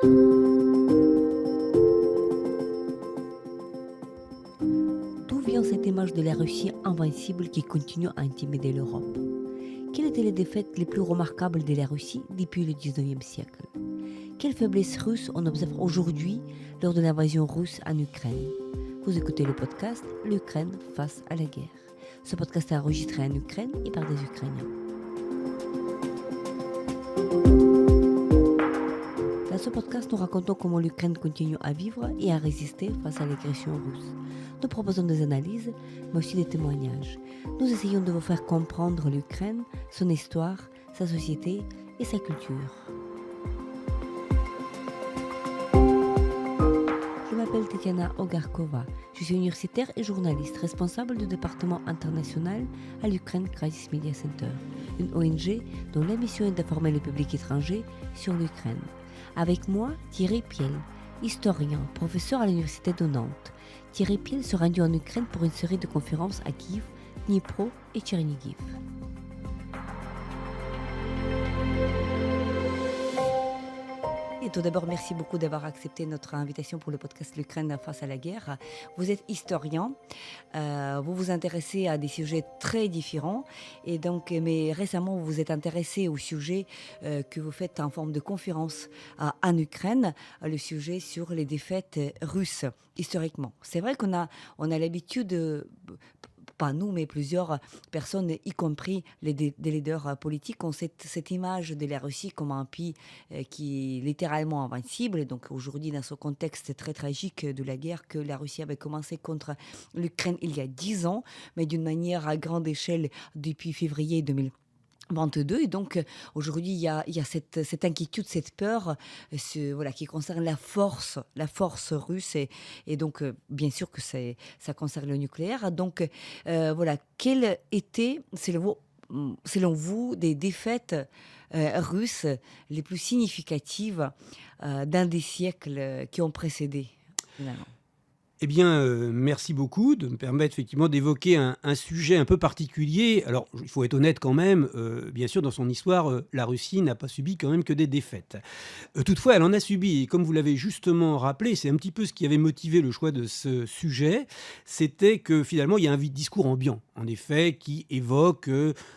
D'où vient cette image de la Russie invincible qui continue à intimider l'Europe? Quelles étaient les défaites les plus remarquables de la Russie depuis le 19e siècle? Quelles faiblesses russes on observe aujourd'hui lors de l'invasion russe en Ukraine? Vous écoutez le podcast L'Ukraine face à la guerre. Ce podcast est enregistré en Ukraine et par des Ukrainiens. Dans ce podcast, nous racontons comment l'Ukraine continue à vivre et à résister face à l'agression russe. Nous proposons des analyses, mais aussi des témoignages. Nous essayons de vous faire comprendre l'Ukraine, son histoire, sa société et sa culture. Je m'appelle Tetiana Ogarkova. Je suis universitaire et journaliste, responsable du département international à l'Ukraine Crisis Media Center, une ONG dont la mission est d'informer le public étranger sur l'Ukraine. Avec moi, Thierry Piel, historien, professeur à l'université de Nantes. Thierry Piel se rendit en Ukraine pour une série de conférences à Kiev, Dnipro et Tchernigiv. Et tout d'abord, merci beaucoup d'avoir accepté notre invitation pour le podcast L'Ukraine face à la guerre. Vous êtes historien, vous vous intéressez à des sujets très différents, et donc, mais récemment vous vous êtes intéressé au sujet que vous faites en forme de conférence en Ukraine, le sujet sur les défaites russes historiquement. C'est vrai qu'on a l'habitude pas nous, mais plusieurs personnes, y compris des leaders politiques, ont cette image de la Russie comme un pays qui est littéralement invincible. Donc aujourd'hui, dans ce contexte très tragique de la guerre, que la Russie avait commencé contre l'Ukraine il y a 10 ans, mais d'une manière à grande échelle depuis février 2022. Et donc aujourd'hui il y a cette inquiétude, cette peur qui concerne la force russe, et donc bien sûr que ça concerne le nucléaire. Donc quelles étaient selon vous des défaites russes les plus significatives d'un des siècles qui ont précédé finalement? Eh bien, merci beaucoup de me permettre effectivement d'évoquer un sujet un peu particulier. Alors, il faut être honnête quand même, bien sûr, dans son histoire, la Russie n'a pas subi quand même que des défaites. Toutefois, elle en a subi, et comme vous l'avez justement rappelé, c'est un petit peu ce qui avait motivé le choix de ce sujet, c'était que finalement, il y a un discours ambiant, en effet, qui évoque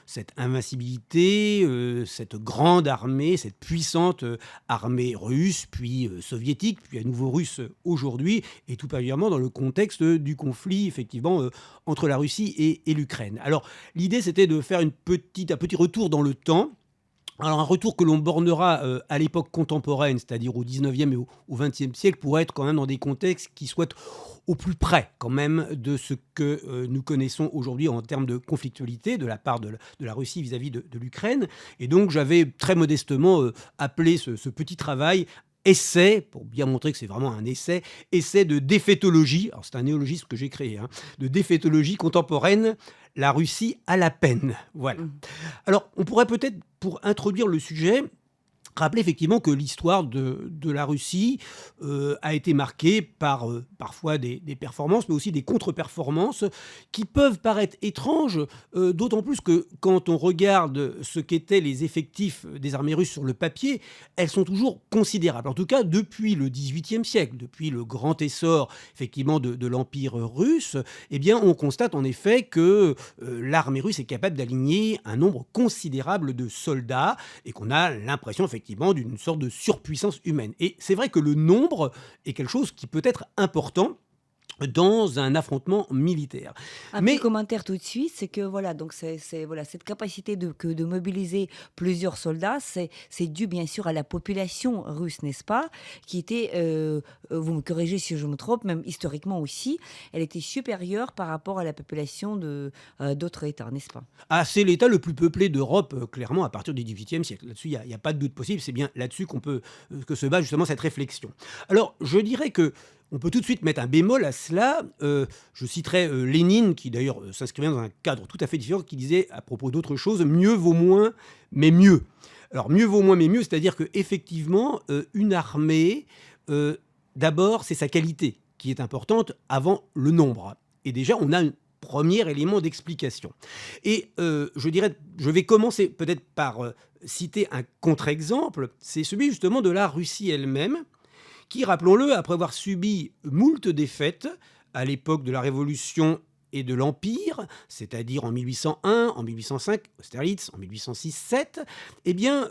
cette invincibilité, cette grande armée, cette puissante armée russe, puis soviétique, puis à nouveau russe aujourd'hui, et tout particulièrement dans le contexte du conflit, effectivement, entre la Russie et l'Ukraine. Alors, l'idée, c'était de faire un petit retour dans le temps. Alors, un retour que l'on bornera à l'époque contemporaine, c'est-à-dire au 19e et au 20e siècle, pour être quand même dans des contextes qui soient au plus près quand même de ce que nous connaissons aujourd'hui en termes de conflictualité de la part de la Russie vis-à-vis de l'Ukraine. Et donc, j'avais très modestement appelé ce petit travail essai, pour bien montrer que c'est vraiment un essai de défaitologie, alors c'est un néologisme que j'ai créé, de défaitologie contemporaine, la Russie à la peine. Voilà. Alors, on pourrait peut-être, pour introduire le sujet, rappeler effectivement que l'histoire de la Russie a été marquée par parfois des performances, mais aussi des contre-performances qui peuvent paraître étranges, d'autant plus que quand on regarde ce qu'étaient les effectifs des armées russes sur le papier, elles sont toujours considérables. En tout cas, depuis le XVIIIe siècle, depuis le grand essor effectivement de l'Empire russe, eh bien, on constate en effet que l'armée russe est capable d'aligner un nombre considérable de soldats et qu'on a l'impression effectivement d'une sorte de surpuissance humaine. Et c'est vrai que le nombre est quelque chose qui peut être important dans un affrontement militaire. Un petit commentaire tout de suite, c'est que donc cette capacité de mobiliser plusieurs soldats, c'est dû bien sûr à la population russe, n'est-ce pas, qui était, vous me corrigez si je me trompe, même historiquement aussi, elle était supérieure par rapport à la population d'autres États, n'est-ce pas? Ah, c'est l'État le plus peuplé d'Europe, clairement, à partir du XVIIIe siècle. Là-dessus, il y a pas de doute possible. C'est bien là-dessus que se base justement cette réflexion. Alors, je dirais que on peut tout de suite mettre un bémol à cela. Je citerai Lénine, qui d'ailleurs s'inscrivait dans un cadre tout à fait différent, qui disait à propos d'autre chose, mieux vaut moins, mais mieux. Alors, mieux vaut moins, mais mieux, c'est-à-dire qu'effectivement, une armée, d'abord, c'est sa qualité qui est importante avant le nombre. Et déjà, on a premier élément d'explication. Et je vais commencer peut-être par citer un contre-exemple, c'est celui justement de la Russie elle-même, qui, rappelons-le, après avoir subi moult défaites à l'époque de la Révolution et de l'Empire, c'est-à-dire en 1801, en 1805, Austerlitz, en 1806-7, eh bien,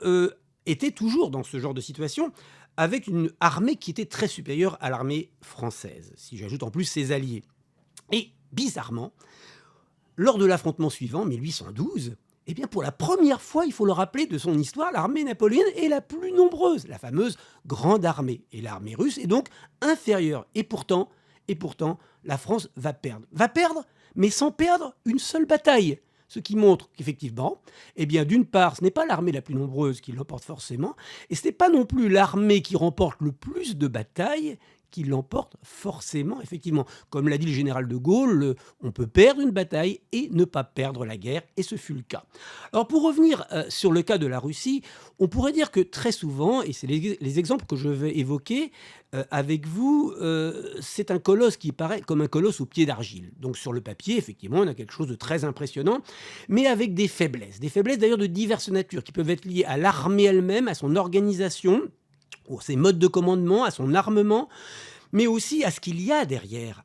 était toujours dans ce genre de situation, avec une armée qui était très supérieure à l'armée française, si j'ajoute en plus ses alliés. Et bizarrement, lors de l'affrontement suivant, 1812, eh bien pour la première fois, il faut le rappeler de son histoire, l'armée napoléonienne est la plus nombreuse, la fameuse Grande Armée. Et l'armée russe est donc inférieure. Et pourtant, la France va perdre. Va perdre, mais sans perdre une seule bataille. Ce qui montre qu'effectivement, eh bien, d'une part, ce n'est pas l'armée la plus nombreuse qui l'emporte forcément, et ce n'est pas non plus l'armée qui remporte le plus de batailles qui l'emporte forcément, effectivement. Comme l'a dit le général de Gaulle, on peut perdre une bataille et ne pas perdre la guerre, et ce fut le cas. Alors pour revenir sur le cas de la Russie, on pourrait dire que très souvent, et c'est les exemples que je vais évoquer avec vous, c'est un colosse qui paraît comme un colosse au pied d'argile. Donc sur le papier, effectivement, on a quelque chose de très impressionnant, mais avec des faiblesses d'ailleurs de diverses natures, qui peuvent être liées à l'armée elle-même, à son organisation, à ses modes de commandement, à son armement, mais aussi à ce qu'il y a derrière.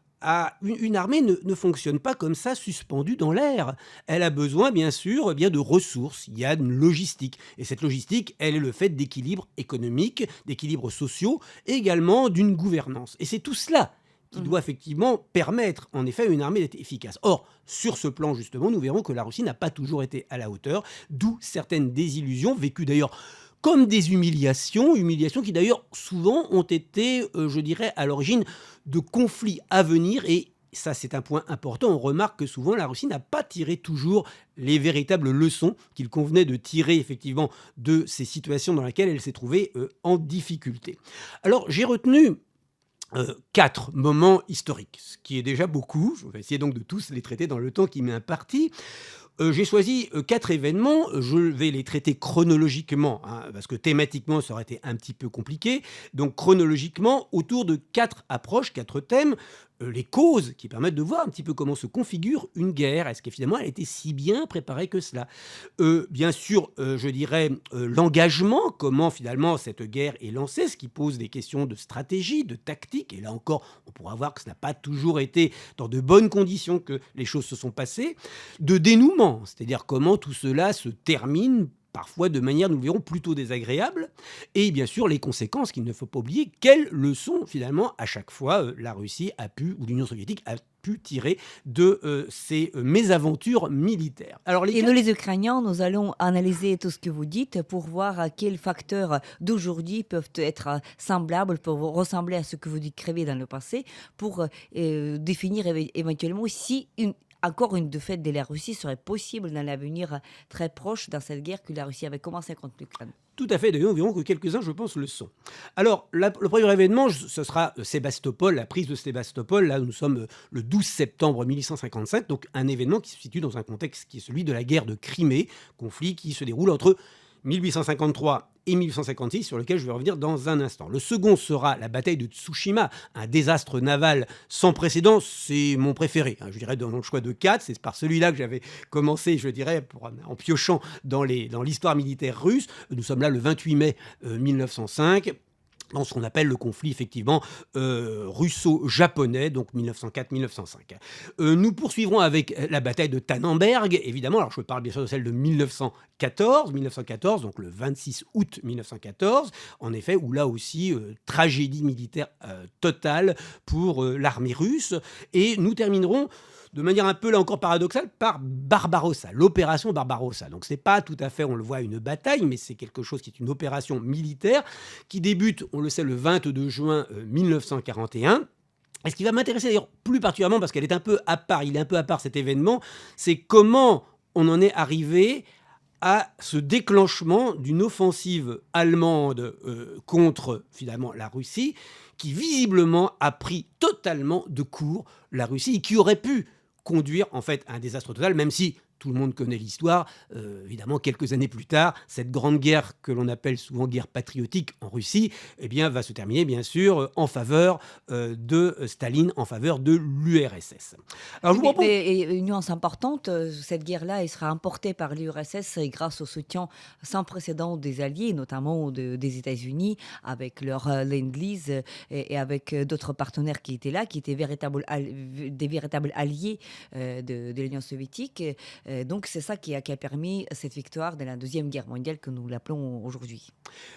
Une armée ne fonctionne pas comme ça, suspendue dans l'air. Elle a besoin, bien sûr, de ressources. Il y a une logistique. Et cette logistique, elle est le fait d'équilibres économiques, d'équilibres sociaux, et également d'une gouvernance. Et c'est tout cela qui doit effectivement permettre, en effet, à une armée d'être efficace. Or, sur ce plan, justement, nous verrons que la Russie n'a pas toujours été à la hauteur, d'où certaines désillusions, vécues d'ailleurs comme des humiliations qui d'ailleurs souvent ont été, je dirais, à l'origine de conflits à venir. Et ça, c'est un point important. On remarque que souvent, la Russie n'a pas tiré toujours les véritables leçons qu'il convenait de tirer effectivement de ces situations dans lesquelles elle s'est trouvée en difficulté. Alors, j'ai retenu 4 moments historiques, ce qui est déjà beaucoup. Je vais essayer donc de tous les traiter dans le temps qui m'est imparti. J'ai choisi 4 événements, je vais les traiter chronologiquement, parce que thématiquement ça aurait été un petit peu compliqué, donc chronologiquement autour de 4 approches, 4 thèmes, les causes qui permettent de voir un petit peu comment se configure une guerre, est-ce qu'évidemment elle était si bien préparée que cela, bien sûr je dirais l'engagement, comment finalement cette guerre est lancée, ce qui pose des questions de stratégie, de tactique, et là encore on pourra voir que ce n'a pas toujours été dans de bonnes conditions que les choses se sont passées, de dénouement, c'est-à-dire comment tout cela se termine, parfois de manière, nous le verrons, plutôt désagréable, et bien sûr les conséquences qu'il ne faut pas oublier, quelles leçons finalement à chaque fois la Russie a pu, ou l'Union soviétique a pu tirer de ces mésaventures militaires. Alors, Et nous, les Ukrainiens, nous allons analyser tout ce que vous dites pour voir quels facteurs d'aujourd'hui peuvent être semblables, peuvent ressembler à ce que vous décrivez dans le passé, pour définir éventuellement si encore une défaite de la Russie serait possible dans l'avenir très proche dans cette guerre que la Russie avait commencé contre l'Ukraine. Tout à fait, d'ailleurs, nous verrons que quelques-uns, je pense, le sont. Alors, le premier événement, ce sera Sébastopol, la prise de Sébastopol. Là, nous sommes le 12 septembre 1855, donc un événement qui se situe dans un contexte qui est celui de la guerre de Crimée, conflit qui se déroule entre 1853 et 1856, sur lequel je vais revenir dans un instant. Le second sera la bataille de Tsushima, un désastre naval sans précédent. C'est mon préféré, je dirais, dans le choix de 4. C'est par celui-là que j'avais commencé, je dirais, en piochant dans l'histoire militaire russe. Nous sommes là le 28 mai 1905. Dans ce qu'on appelle le conflit, effectivement, russo-japonais, donc 1904-1905. Nous poursuivrons avec la bataille de Tannenberg, évidemment. Alors, je parle bien sûr de celle de 1914, donc le 26 août 1914, en effet, où là aussi, tragédie militaire totale pour l'armée russe. Et nous terminerons de manière un peu, là encore, paradoxale, par Barbarossa, l'opération Barbarossa. Donc, ce n'est pas tout à fait, on le voit, une bataille, mais c'est quelque chose qui est une opération militaire qui débute, on le sait, le 22 juin 1941. Et ce qui va m'intéresser d'ailleurs plus particulièrement, parce qu'elle est un peu à part, il est un peu à part cet événement, c'est comment on en est arrivé à ce déclenchement d'une offensive allemande contre, finalement, la Russie, qui visiblement a pris totalement de court la Russie et qui aurait pu conduire en fait à un désastre total, même si tout le monde connaît l'histoire. Évidemment, quelques années plus tard, cette grande guerre que l'on appelle souvent guerre patriotique en Russie, eh bien, va se terminer, bien sûr, en faveur de Staline, en faveur de l'URSS. Alors, je Oui, vous propose... et une nuance importante, cette guerre-là, elle sera emportée par l'URSS grâce au soutien sans précédent des Alliés, notamment des États-Unis, avec leur Lend-Lease et avec d'autres partenaires qui étaient là, qui étaient des véritables alliés de l'Union soviétique. Donc c'est ça qui a permis cette victoire de la Deuxième Guerre mondiale que nous l'appelons aujourd'hui.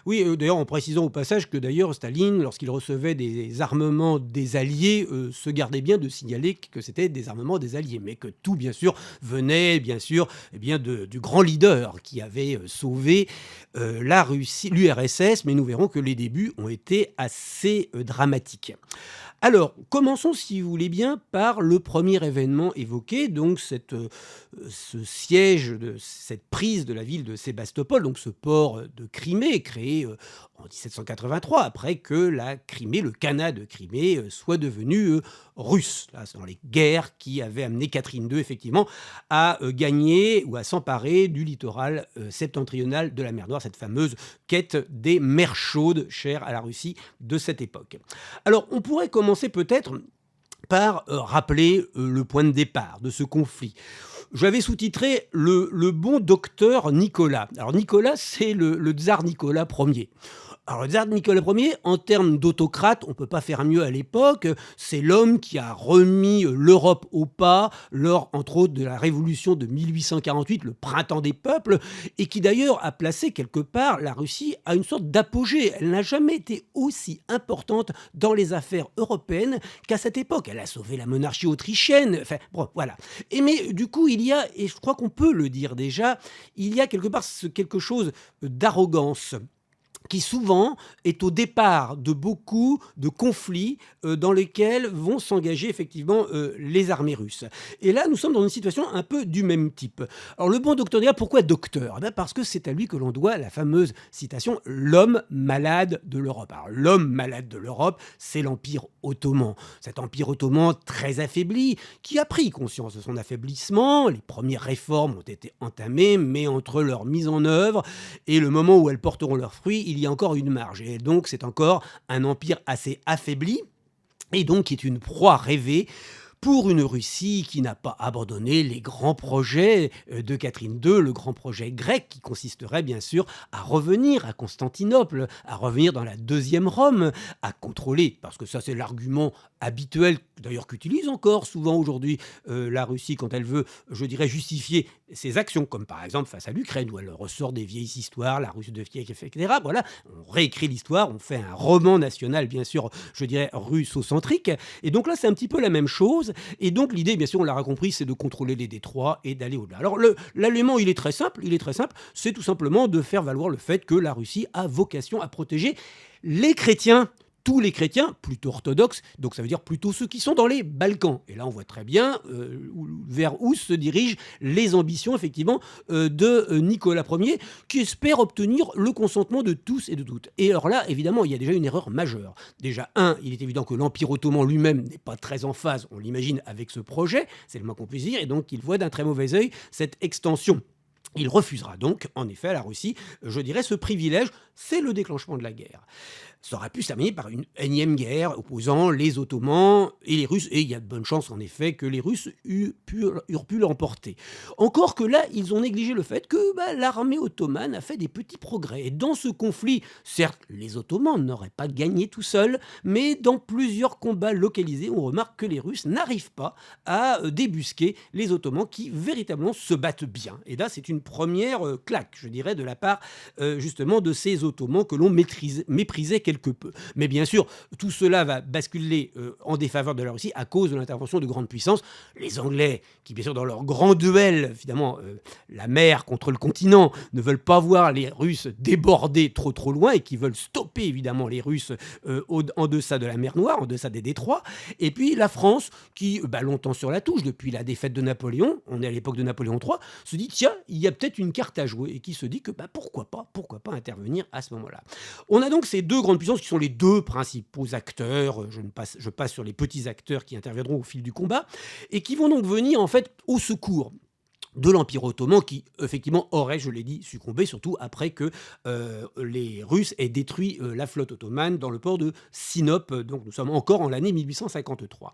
Oui, d'ailleurs, en précisant au passage que d'ailleurs Staline, lorsqu'il recevait des armements des Alliés, se gardait bien de signaler que c'était des armements des Alliés, mais que tout, bien sûr, venait, bien sûr, eh bien, du grand leader qui avait sauvé la Russie, l'URSS, mais nous verrons que les débuts ont été assez dramatiques. Alors, commençons, si vous voulez bien, par le premier événement évoqué, donc ce siège, cette prise de la ville de Sébastopol, donc ce port de Crimée, créé en 1783, après que la Crimée, le Khanat de Crimée, soit devenu russe. Là, c'est dans les guerres qui avaient amené Catherine II, effectivement, à gagner ou à s'emparer du littoral septentrional de la mer Noire, cette fameuse quête des mers chaudes, chère à la Russie de cette époque. Alors, on pourrait commencer peut-être par rappeler le point de départ de ce conflit. J'avais sous-titré le bon docteur Nicolas. Alors Nicolas, c'est le tsar Nicolas Ier. Alors, le tsar Nicolas Ier, en termes d'autocrate, on ne peut pas faire mieux à l'époque. C'est l'homme qui a remis l'Europe au pas lors, entre autres, de la révolution de 1848, le printemps des peuples, et qui d'ailleurs a placé quelque part la Russie à une sorte d'apogée. Elle n'a jamais été aussi importante dans les affaires européennes qu'à cette époque. Elle a sauvé la monarchie autrichienne. Enfin, bon, voilà. Mais du coup, il y a, et je crois qu'on peut le dire déjà, il y a quelque part quelque chose d'arrogance qui souvent est au départ de beaucoup de conflits dans lesquels vont s'engager effectivement les armées russes. Et là, nous sommes dans une situation un peu du même type. Alors le bon docteur Nicolas, pourquoi docteur ? Parce que c'est à lui que l'on doit la fameuse citation « l'homme malade de l'Europe ». Alors l'homme malade de l'Europe, c'est l'Empire ottoman. Cet Empire ottoman très affaibli, qui a pris conscience de son affaiblissement. Les premières réformes ont été entamées, mais entre leur mise en œuvre et le moment où elles porteront leurs fruits, il y a encore une marge. Et donc, c'est encore un empire assez affaibli, et donc qui est une proie rêvée pour une Russie qui n'a pas abandonné les grands projets de Catherine II, le grand projet grec qui consisterait bien sûr à revenir à Constantinople, à revenir dans la deuxième Rome, à contrôler, parce que ça c'est l'argument habituel, d'ailleurs qu'utilise encore souvent aujourd'hui la Russie quand elle veut, je dirais, justifier ses actions, comme par exemple face à l'Ukraine, où elle ressort des vieilles histoires, la Russie de Kiev, etc. Voilà, on réécrit l'histoire, on fait un roman national, bien sûr, je dirais russo-centrique, et donc là c'est un petit peu la même chose. Et donc l'idée, bien sûr, on l'aura compris, c'est de contrôler les détroits et d'aller au-delà. Alors l'élément, il est très simple, c'est tout simplement de faire valoir le fait que la Russie a vocation à protéger les chrétiens, tous les chrétiens, plutôt orthodoxes, donc ça veut dire plutôt ceux qui sont dans les Balkans. Et là, on voit très bien vers où se dirigent les ambitions, effectivement, de Nicolas Ier, qui espère obtenir le consentement de tous et de toutes. Et alors là, évidemment, il y a déjà une erreur majeure. Déjà, il est évident que l'Empire ottoman lui-même n'est pas très en phase, on l'imagine, avec ce projet, c'est le moins qu'on puisse dire, et donc il voit d'un très mauvais œil cette extension. Il refusera donc, en effet, à la Russie, je dirais, ce privilège, c'est le déclenchement de la guerre. Ça aurait pu se terminer par une énième guerre opposant les Ottomans et les Russes, et il y a de bonnes chances en effet que les Russes eurent pu l'emporter. Encore que là, ils ont négligé le fait que l'armée ottomane a fait des petits progrès. Et dans ce conflit, certes, les Ottomans n'auraient pas gagné tout seuls, mais dans plusieurs combats localisés, on remarque que les Russes n'arrivent pas à débusquer les Ottomans qui véritablement se battent bien. Et là, c'est une première claque, je dirais, de la part justement de ces Ottomans que l'on méprisait quelque peu. Mais bien sûr, tout cela va basculer en défaveur de la Russie à cause de l'intervention de grandes puissances. Les Anglais, qui bien sûr dans leur grand duel, finalement, la mer contre le continent, ne veulent pas voir les Russes déborder trop loin et qui veulent stopper évidemment les Russes en deçà de la mer Noire, en deçà des détroits. Et puis la France, qui longtemps sur la touche, depuis la défaite de Napoléon, on est à l'époque de Napoléon III, se dit tiens, il y a peut-être une carte à jouer, et qui se dit que pourquoi pas intervenir à ce moment-là. On a donc ces deux grandes puissances qui sont les deux principaux acteurs, je passe sur les petits acteurs qui interviendront au fil du combat, et qui vont donc venir en fait au secours de l'Empire ottoman qui, effectivement, aurait, je l'ai dit, succombé, surtout après que les Russes aient détruit la flotte ottomane dans le port de Sinope. Donc nous sommes encore en l'année 1853.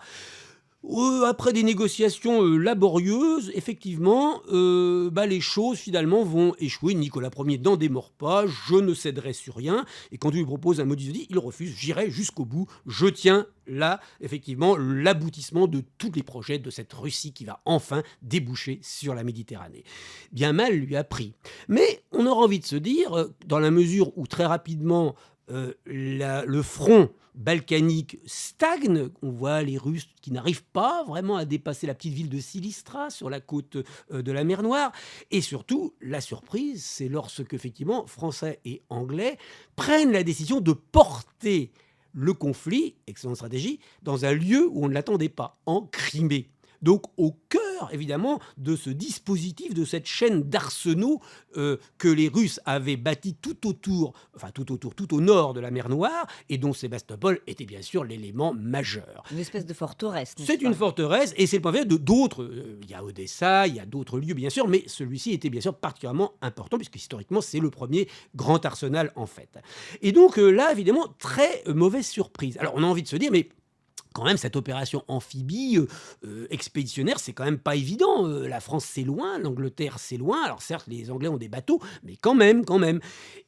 Après des négociations laborieuses, effectivement, les choses finalement vont échouer. Nicolas Ier n'en démord pas, je ne céderai sur rien. Et quand on lui propose un modus vivendi, il refuse. J'irai jusqu'au bout. Je tiens là, effectivement, l'aboutissement de tous les projets de cette Russie qui va enfin déboucher sur la Méditerranée. Bien mal lui a pris. Mais on aura envie de se dire, dans la mesure où très rapidement le front balkanique stagne. On voit les Russes qui n'arrivent pas vraiment à dépasser la petite ville de Silistra sur la côte de la mer Noire. Et surtout, la surprise, c'est lorsque, effectivement, Français et Anglais prennent la décision de porter le conflit, excellente stratégie, dans un lieu où on ne l'attendait pas, en Crimée. Donc au cœur, évidemment, de ce dispositif, de cette chaîne d'arsenaux que les Russes avaient bâti tout au nord de la mer Noire, et dont Sébastopol était bien sûr l'élément majeur. Une espèce de forteresse, n'est-ce C'est pas? une forteresse, et c'est le point faible de d'autres. Il y a Odessa, il y a d'autres lieux, bien sûr, mais celui-ci était bien sûr particulièrement important, puisque historiquement, c'est le premier grand arsenal, en fait. Et donc là, évidemment, très mauvaise surprise. Alors, on a envie de se dire, mais quand même, cette opération amphibie expéditionnaire, c'est quand même pas évident. La France, c'est loin, l'Angleterre, c'est loin. Alors certes, les Anglais ont des bateaux, mais quand même.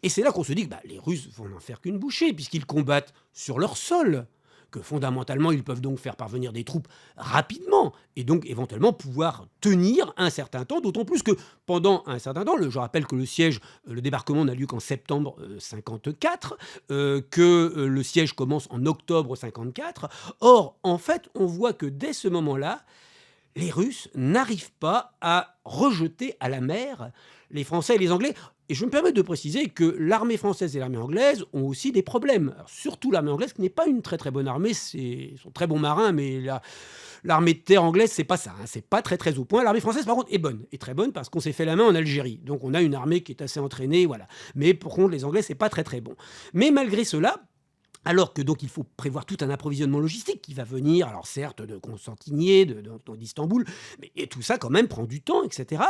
Et c'est là qu'on se dit que les Russes vont n'en faire qu'une bouchée, puisqu'ils combattent sur leur sol, que fondamentalement, ils peuvent donc faire parvenir des troupes rapidement, et donc éventuellement pouvoir tenir un certain temps, d'autant plus que pendant un certain temps, je rappelle que le débarquement n'a lieu qu'en septembre 54, que le siège commence en octobre 54. Or, en fait, on voit que dès ce moment-là, les Russes n'arrivent pas à rejeter à la mer les Français et les Anglais. Et je me permets de préciser que l'armée française et l'armée anglaise ont aussi des problèmes. Alors, surtout l'armée anglaise, qui n'est pas une très très bonne armée. Ils sont très bons marins, mais l'armée de terre anglaise, c'est pas ça. C'est pas très très au point. L'armée française, par contre, est bonne. Et très bonne parce qu'on s'est fait la main en Algérie. Donc on a une armée qui est assez entraînée, voilà. Mais par contre, les Anglais, c'est pas très très bon. Mais malgré cela, alors que donc il faut prévoir tout un approvisionnement logistique qui va venir, alors certes de Constantinier, d'Istanbul, mais et tout ça quand même prend du temps, etc.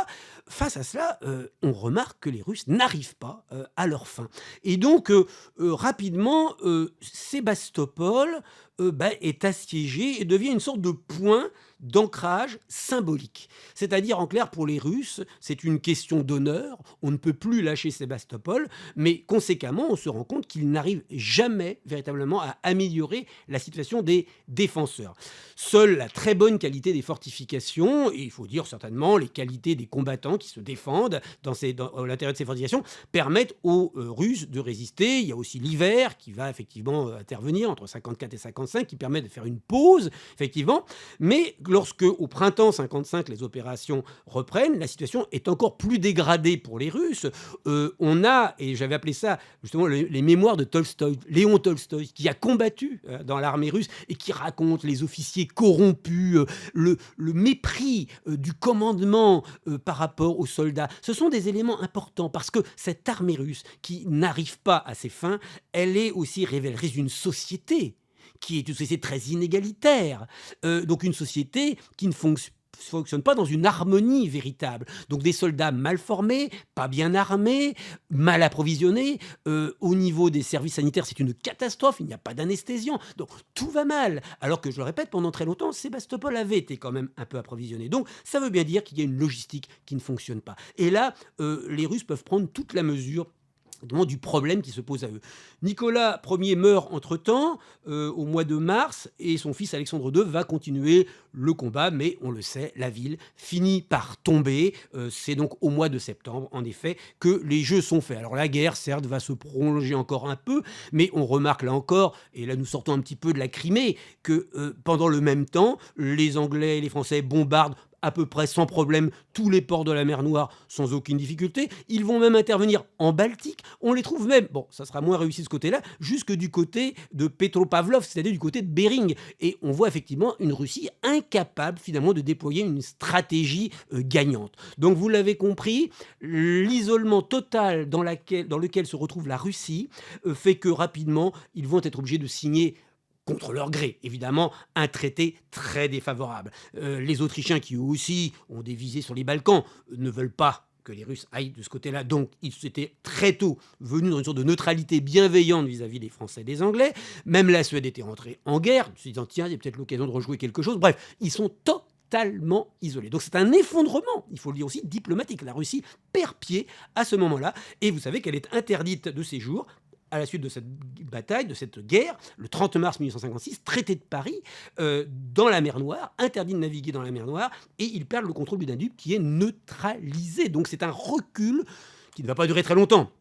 Face à cela, on remarque que les Russes n'arrivent pas à leur fin. Et donc rapidement, Sébastopol est assiégé et devient une sorte de point d'ancrage symbolique. C'est-à-dire, en clair, pour les Russes, c'est une question d'honneur, on ne peut plus lâcher Sébastopol, mais conséquemment, on se rend compte qu'ils n'arrivent jamais véritablement à améliorer la situation des défenseurs. Seule la très bonne qualité des fortifications, et il faut dire certainement les qualités des combattants qui se défendent à l'intérieur de ces fortifications, permettent aux Russes de résister. Il y a aussi l'hiver qui va effectivement intervenir entre 54 et 55, qui permet de faire une pause, effectivement, mais lorsque, au printemps 55, les opérations reprennent, la situation est encore plus dégradée pour les Russes. On a, et j'avais appelé ça justement les mémoires de Tolstoï, Léon Tolstoï, qui a combattu dans l'armée russe et qui raconte les officiers corrompus, le mépris du commandement par rapport aux soldats. Ce sont des éléments importants parce que cette armée russe qui n'arrive pas à ses fins, elle est aussi révélatrice d'une société qui est une société très inégalitaire, donc une société qui ne fonctionne pas dans une harmonie véritable. Donc des soldats mal formés, pas bien armés, mal approvisionnés. Au niveau des services sanitaires, c'est une catastrophe, il n'y a pas d'anesthésiant. Donc tout va mal. Alors que, je le répète, pendant très longtemps, Sébastopol avait été quand même un peu approvisionné. Donc ça veut bien dire qu'il y a une logistique qui ne fonctionne pas. Et là, les Russes peuvent prendre toute la mesure du problème qui se pose à eux. Nicolas Ier meurt entre-temps, au mois de mars, et son fils Alexandre II va continuer le combat, mais on le sait, la ville finit par tomber. C'est donc au mois de septembre, en effet, que les jeux sont faits. Alors la guerre, certes, va se prolonger encore un peu, mais on remarque là encore, et là nous sortons un petit peu de la Crimée, que pendant le même temps, les Anglais et les Français bombardent à peu près sans problème tous les ports de la mer Noire sans aucune difficulté. Ils vont même intervenir en Baltique. On les trouve même, bon, ça sera moins réussi de ce côté-là, jusque du côté de Petropavlov, c'est-à-dire du côté de Bering. Et on voit effectivement une Russie incapable finalement de déployer une stratégie gagnante. Donc vous l'avez compris, l'isolement total dans lequel se retrouve la Russie fait que rapidement, ils vont être obligés de signer contre leur gré. Évidemment, un traité très défavorable. Les Autrichiens, qui eux aussi ont des visées sur les Balkans, ne veulent pas que les Russes aillent de ce côté-là. Donc, ils étaient très tôt venus dans une sorte de neutralité bienveillante vis-à-vis des Français et des Anglais. Même la Suède était rentrée en guerre, se disant, tiens, il y a peut-être l'occasion de rejouer quelque chose. Bref, ils sont totalement isolés. Donc c'est un effondrement, il faut le dire aussi, diplomatique. La Russie perd pied à ce moment-là, et vous savez qu'elle est interdite de séjour à la suite de cette bataille, de cette guerre, le 30 mars 1856, traité de Paris, dans la mer Noire, interdit de naviguer dans la mer Noire, et ils perdent le contrôle du Danube qui est neutralisé. Donc c'est un recul qui ne va pas durer très longtemps,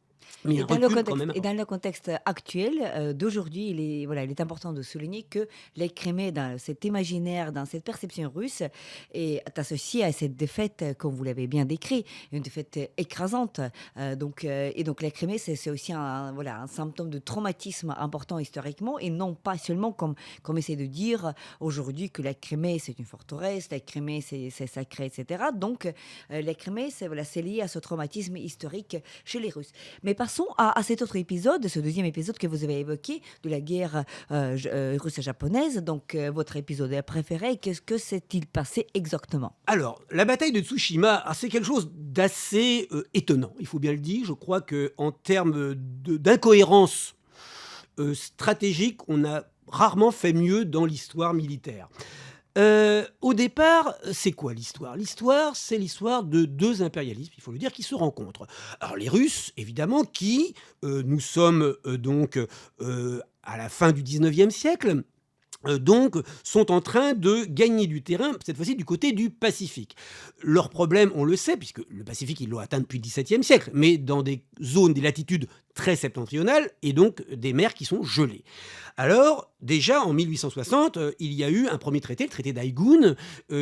mais Et un dans le recul quand contexte, même et important. dans le contexte actuel d'aujourd'hui, il est important de souligner que les Crimées, dans cet imaginaire, dans cette perception russe, est associée à cette défaite, comme vous l'avez bien décrit, une défaite écrasante. Et donc la Crimée, c'est aussi un symptôme de traumatisme important historiquement, et non pas seulement comme essaie de dire aujourd'hui que la Crimée, c'est une forteresse, la Crimée, c'est sacré, etc. Donc la Crimée, c'est lié à ce traumatisme historique chez les Russes. Mais passons à cet autre épisode, ce deuxième épisode que vous avez évoqué, de la guerre russo-japonaise. Donc, votre épisode préféré, qu'est-ce que s'est-il passé exactement? Alors, la bataille de Tsushima, c'est quelque chose d'assez étonnant, il faut bien le dire. Je crois qu'en termes d'incohérence stratégique, on a rarement fait mieux dans l'histoire militaire. Au départ, c'est quoi l'histoire? L'histoire, c'est l'histoire de deux impérialismes, il faut le dire, qui se rencontrent. Alors les Russes, évidemment, qui, nous sommes à la fin du 19e siècle, donc sont en train de gagner du terrain, cette fois-ci du côté du Pacifique. Leur problème, on le sait, puisque le Pacifique, ils l'ont atteint depuis le XVIIe siècle, mais dans des zones, des latitudes très septentrionales, et donc des mers qui sont gelées. Alors, déjà en 1860, il y a eu un premier traité, le traité d'Aïgoun,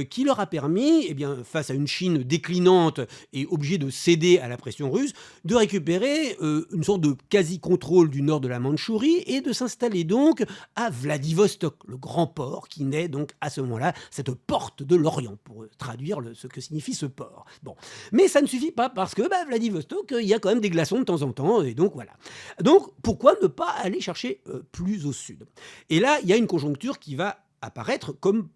qui leur a permis, face à une Chine déclinante et obligée de céder à la pression russe, de récupérer une sorte de quasi-contrôle du nord de la Mandchourie et de s'installer donc à Vladivostok, le grand port qui naît donc à ce moment-là, cette porte de l'Orient, pour traduire ce que signifie ce port. Bon. Mais ça ne suffit pas, parce que Vladivostok, il y a quand même des glaçons de temps en temps, et donc voilà. Donc, pourquoi ne pas aller chercher plus au sud? Et là, il y a une conjoncture qui va apparaître comme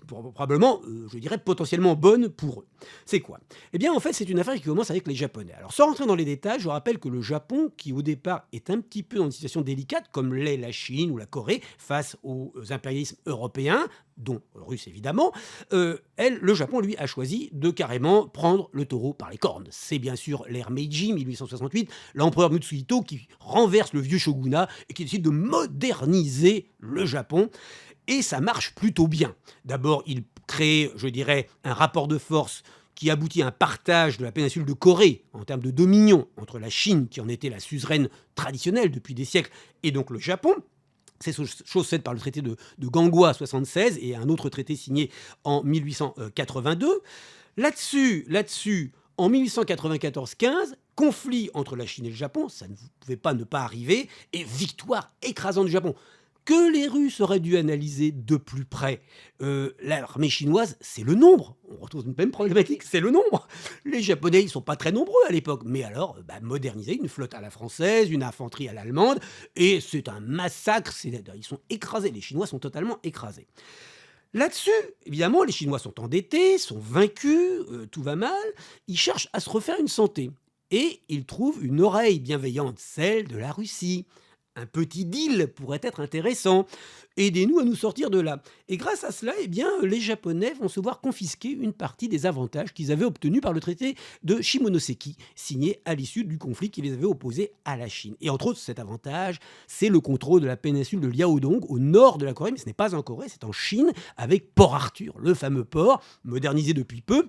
probablement, je dirais, potentiellement bonne pour eux. C'est quoi? Eh bien, en fait, c'est une affaire qui commence avec les Japonais. Alors, sans rentrer dans les détails, je rappelle que le Japon, qui au départ est un petit peu dans une situation délicate, comme l'est la Chine ou la Corée, face aux impérialismes européens, dont russe évidemment, le Japon, lui, a choisi de carrément prendre le taureau par les cornes. C'est bien sûr l'ère Meiji, 1868, l'empereur Mutsuhito qui renverse le vieux shogunat et qui décide de moderniser le Japon. Et ça marche plutôt bien. D'abord, il crée, je dirais, un rapport de force qui aboutit à un partage de la péninsule de Corée en termes de dominion entre la Chine, qui en était la suzeraine traditionnelle depuis des siècles, et donc le Japon. C'est chose faite par le traité de Ganghwa 76 et un autre traité signé en 1882. Là-dessus, en 1894-15, conflit entre la Chine et le Japon, ça ne pouvait pas ne pas arriver, et victoire écrasante du Japon, que les Russes auraient dû analyser de plus près. L'armée chinoise, c'est le nombre. On retrouve une même problématique, c'est le nombre. Les Japonais, ils ne sont pas très nombreux à l'époque. Mais alors, moderniser une flotte à la française, une infanterie à l'allemande, et c'est un massacre. Ils sont écrasés. Les Chinois sont totalement écrasés. Là-dessus, évidemment, les Chinois sont endettés, sont vaincus, tout va mal. Ils cherchent à se refaire une santé. Et ils trouvent une oreille bienveillante, celle de la Russie. Un petit deal pourrait être intéressant. Aidez-nous à nous sortir de là. Et grâce à cela, les Japonais vont se voir confisquer une partie des avantages qu'ils avaient obtenus par le traité de Shimonoseki, signé à l'issue du conflit qui les avait opposés à la Chine. Et entre autres, cet avantage, c'est le contrôle de la péninsule de Liaodong, au nord de la Corée, mais ce n'est pas en Corée, c'est en Chine, avec Port Arthur, le fameux port, modernisé depuis peu,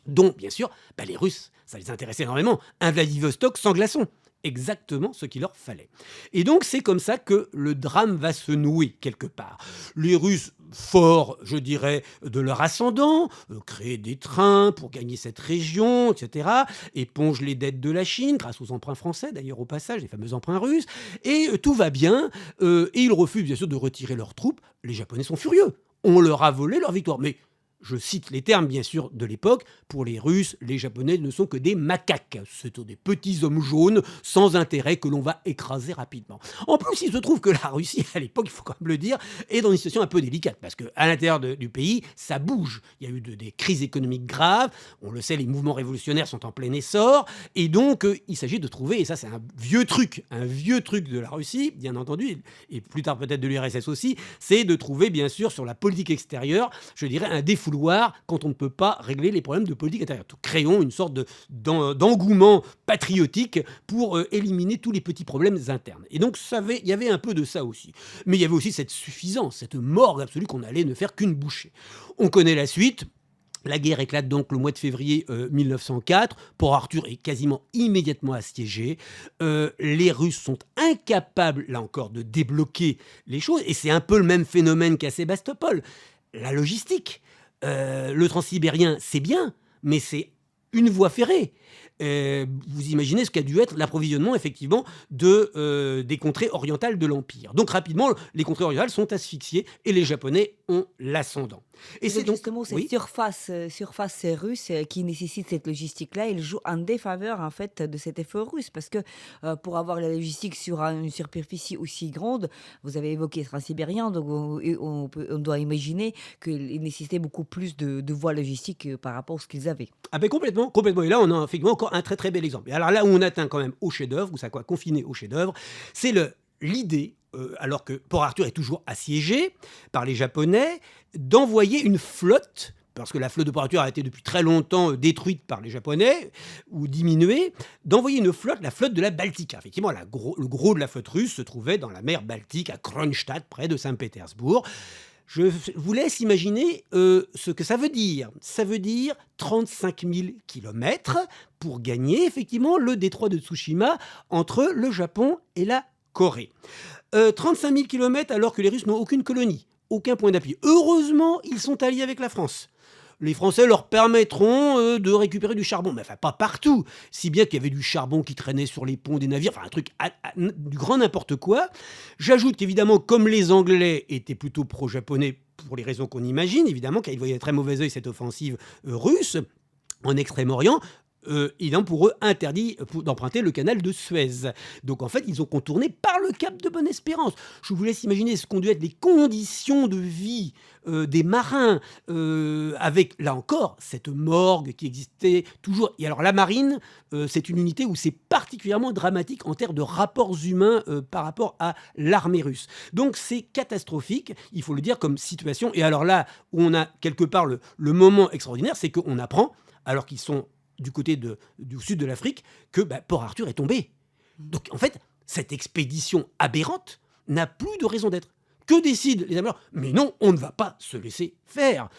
dont, bien sûr, les Russes, ça les intéressait énormément. Un Vladivostok sans glaçons. Exactement ce qu'il leur fallait. Et donc, c'est comme ça que le drame va se nouer, quelque part. Les Russes, forts, je dirais, de leur ascendant, créent des trains pour gagner cette région, etc., épongent les dettes de la Chine, grâce aux emprunts français, d'ailleurs, au passage, les fameux emprunts russes, et tout va bien, et ils refusent, bien sûr, de retirer leurs troupes. Les Japonais sont furieux. On leur a volé leur victoire. Mais je cite les termes bien sûr de l'époque, pour les Russes, les Japonais ne sont que des macaques. Ce sont des petits hommes jaunes sans intérêt que l'on va écraser rapidement. En plus, il se trouve que la Russie, à l'époque, il faut quand même le dire, est dans une situation un peu délicate parce qu'à l'intérieur du pays, ça bouge. Il y a eu des crises économiques graves, on le sait, les mouvements révolutionnaires sont en plein essor, et donc il s'agit de trouver, et ça c'est un vieux truc de la Russie, bien entendu, et plus tard peut-être de l'URSS aussi, c'est de trouver bien sûr sur la politique extérieure, je dirais un défouloir quand on ne peut pas régler les problèmes de politique intérieure. Créons une sorte d'engouement patriotique pour éliminer tous les petits problèmes internes. Et donc il y avait un peu de ça aussi. Mais il y avait aussi cette suffisance, cette morgue absolue qu'on allait ne faire qu'une bouchée. On connaît la suite. La guerre éclate donc le mois de février 1904. Port-Arthur est quasiment immédiatement assiégé. Les Russes sont incapables, là encore, de débloquer les choses. Et c'est un peu le même phénomène qu'à Sébastopol. La logistique. Le transsibérien, c'est bien, mais c'est une voie ferrée. Vous imaginez ce qu'a dû être l'approvisionnement, effectivement, des contrées orientales de l'Empire. Donc, rapidement, les contrées orientales sont asphyxiées et les Japonais ont l'ascendant. Et c'est donc justement cette oui, surface russe qui nécessite cette logistique-là. Il joue en défaveur en fait de cet effort russe parce que pour avoir la logistique sur une superficie aussi grande, vous avez évoqué Transsibérien, donc on doit imaginer qu'il nécessitait beaucoup plus de voies logistiques par rapport à ce qu'ils avaient. ah ben complètement, complètement. Et là, on a effectivement encore un très très bel exemple. Et alors là où on atteint quand même au chef-d'œuvre, ou ça quoi, confiné au chef-d'œuvre, c'est l'idée, alors que Port-Arthur est toujours assiégé par les Japonais, d'envoyer une flotte, parce que la flotte de Port-Arthur a été depuis très longtemps détruite par les Japonais, ou diminuée, d'envoyer une flotte, la flotte de la Baltica. Effectivement, le gros de la flotte russe se trouvait dans la mer Baltique, à Kronstadt, près de Saint-Pétersbourg. Je vous laisse imaginer ce que ça veut dire. Ça veut dire 35 000 kilomètres pour gagner effectivement le détroit de Tsushima entre le Japon et la Corée. 35 000 kilomètres alors que les Russes n'ont aucune colonie, aucun point d'appui. Heureusement, ils sont alliés avec la France. Les Français leur permettront de récupérer du charbon. Mais enfin, pas partout. Si bien qu'il y avait du charbon qui traînait sur les ponts des navires. Enfin, un truc du grand n'importe quoi. J'ajoute qu'évidemment, comme les Anglais étaient plutôt pro-japonais, pour les raisons qu'on imagine, évidemment, car ils voyaient très mauvais œil cette offensive russe en Extrême-Orient, évidemment pour eux interdit d'emprunter le canal de Suez. Donc en fait, ils ont contourné par le cap de Bonne-Espérance. Je vous laisse imaginer ce qu'ont dû être les conditions de vie des marins, avec, là encore, cette morgue qui existait toujours. Et alors la marine, c'est une unité où c'est particulièrement dramatique en termes de rapports humains par rapport à l'armée russe. Donc c'est catastrophique, il faut le dire, comme situation. Et alors là, où on a quelque part le moment extraordinaire, c'est qu'on apprend, alors qu'ils sont du côté du sud de l'Afrique, que Port-Arthur est tombé. Donc en fait, cette expédition aberrante n'a plus de raison d'être. Que décident les Américains ? Mais non, on ne va pas se laisser faire.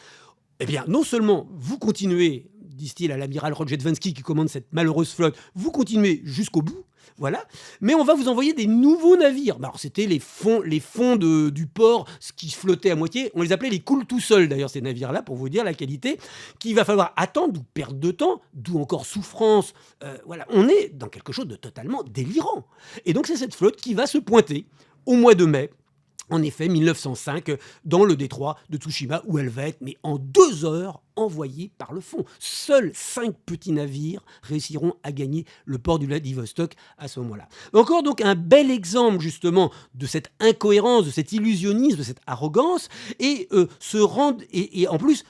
Eh bien, non seulement vous continuez, disent-ils à l'amiral Rodjedvansky qui commande cette malheureuse flotte, vous continuez jusqu'au bout, voilà, mais on va vous envoyer des nouveaux navires. Alors c'était les fonds du port, ce qui flottait à moitié, on les appelait les coule tout seuls d'ailleurs ces navires-là, pour vous dire la qualité, qu'il va falloir attendre, d'où perte de temps, d'où encore souffrance, voilà, on est dans quelque chose de totalement délirant. Et donc c'est cette flotte qui va se pointer au mois de mai, en effet, 1905, dans le détroit de Tsushima, où elle va être, mais en 2 heures, envoyée par le fond. Seuls 5 petits navires réussiront à gagner le port du Vladivostok à ce moment-là. Encore donc un bel exemple justement de cette incohérence, de cet illusionnisme, de cette arrogance, et et en plus,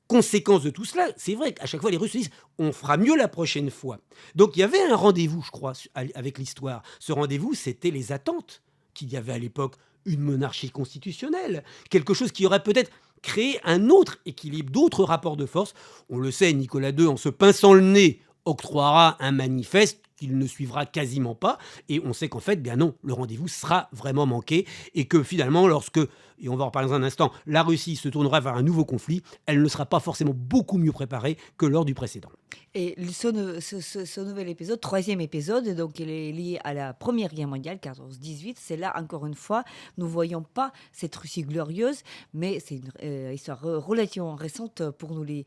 conséquence de tout cela, c'est vrai qu'à chaque fois les Russes disent on fera mieux la prochaine fois. Donc il y avait un rendez-vous, je crois, avec l'histoire. Ce rendez-vous, c'était les attentes qu'il y avait à l'époque. Une monarchie constitutionnelle, quelque chose qui aurait peut-être créé un autre équilibre, d'autres rapports de force. On le sait, Nicolas II, en se pinçant le nez, octroiera un manifeste qu'il ne suivra quasiment pas, et on sait qu'en fait, bien non, le rendez-vous sera vraiment manqué, et que finalement, lorsque, et on va en reparler dans un instant, la Russie se tournera vers un nouveau conflit, elle ne sera pas forcément beaucoup mieux préparée que lors du précédent. Et ce nouvel épisode, 3e épisode, donc il est lié à la Première Guerre mondiale, 14-18. C'est là, encore une fois, nous ne voyons pas cette Russie glorieuse, mais c'est une histoire relativement récente pour nous, les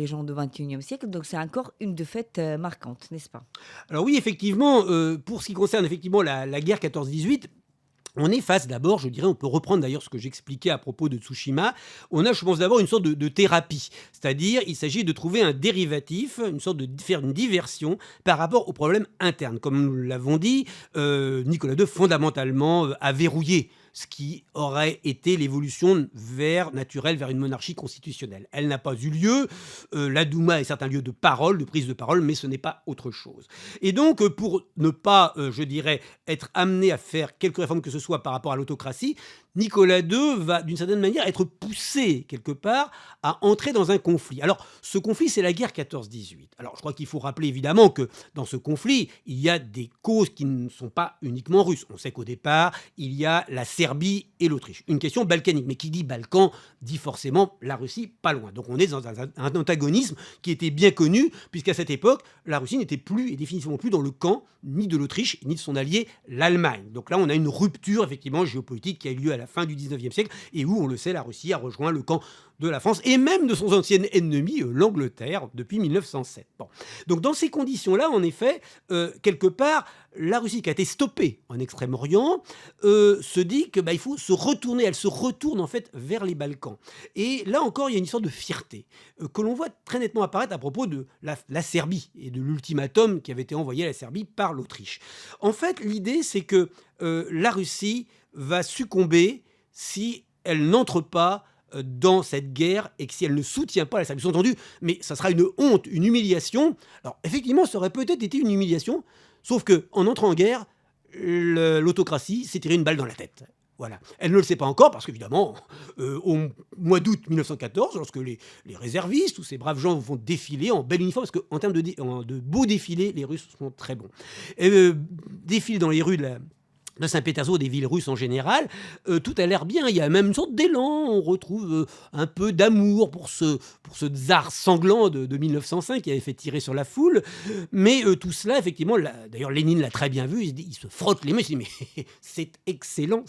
gens du XXIe siècle. Donc c'est encore une défaite marquante, n'est-ce pas ? Alors oui, effectivement, pour ce qui concerne effectivement la guerre 14-18, On est face d'abord, je dirais, on peut reprendre d'ailleurs ce que j'expliquais à propos de Tsushima. On a, je pense, d'abord une sorte de thérapie. C'est-à-dire, il s'agit de trouver un dérivatif, une sorte de faire une diversion par rapport aux problèmes internes. Comme nous l'avons dit, Nicolas II, fondamentalement, a verrouillé ce qui aurait été l'évolution naturelle vers une monarchie constitutionnelle. Elle n'a pas eu lieu. La Douma est un lieu de parole, de prise de parole, mais ce n'est pas autre chose. Et donc, pour ne pas, je dirais, être amené à faire quelque réforme que ce soit par rapport à l'autocratie, Nicolas II va, d'une certaine manière, être poussé, quelque part, à entrer dans un conflit. Alors, ce conflit, c'est la guerre 14-18. Alors, je crois qu'il faut rappeler, évidemment, que dans ce conflit, il y a des causes qui ne sont pas uniquement russes. On sait qu'au départ, il y a la Serbie et l'Autriche. Une question balkanique. Mais qui dit Balkan dit forcément la Russie pas loin. Donc, on est dans un antagonisme qui était bien connu, puisqu'à cette époque, la Russie n'était plus, et définitivement plus, dans le camp ni de l'Autriche, ni de son allié, l'Allemagne. Donc là, on a une rupture, effectivement, géopolitique qui a eu lieu à la fin du 19e siècle, et où, on le sait, la Russie a rejoint le camp de la France, et même de son ancien ennemi, l'Angleterre, depuis 1907. Bon. Donc dans ces conditions-là, en effet, quelque part, la Russie qui a été stoppée en Extrême-Orient se dit que il faut se retourner, elle se retourne en fait vers les Balkans. Et là encore, il y a une sorte de fierté que l'on voit très nettement apparaître à propos de la Serbie et de l'ultimatum qui avait été envoyé à la Serbie par l'Autriche. En fait, l'idée, c'est que la Russie va succomber si elle n'entre pas dans cette guerre et que si elle ne soutient pas la Serbie, entendu, mais ça sera une honte, une humiliation. Alors effectivement, ça aurait peut-être été une humiliation, sauf qu'en entrant en guerre, l'autocratie s'est tiré une balle dans la tête. Voilà. Elle ne le sait pas encore parce qu'évidemment, au mois d'août 1914, lorsque les réservistes, tous ces braves gens vont défiler en bel uniforme, parce qu'en termes de beaux défilés, les Russes sont très bons. Défilent dans les rues de Saint-Pétersbourg, des villes russes en général, tout a l'air bien. Il y a même une sorte d'élan. On retrouve un peu d'amour pour ce tsar sanglant de 1905 qui avait fait tirer sur la foule. Mais tout cela, effectivement, d'ailleurs Lénine l'a très bien vu, il se frotte les mains, il se dit mais c'est excellent,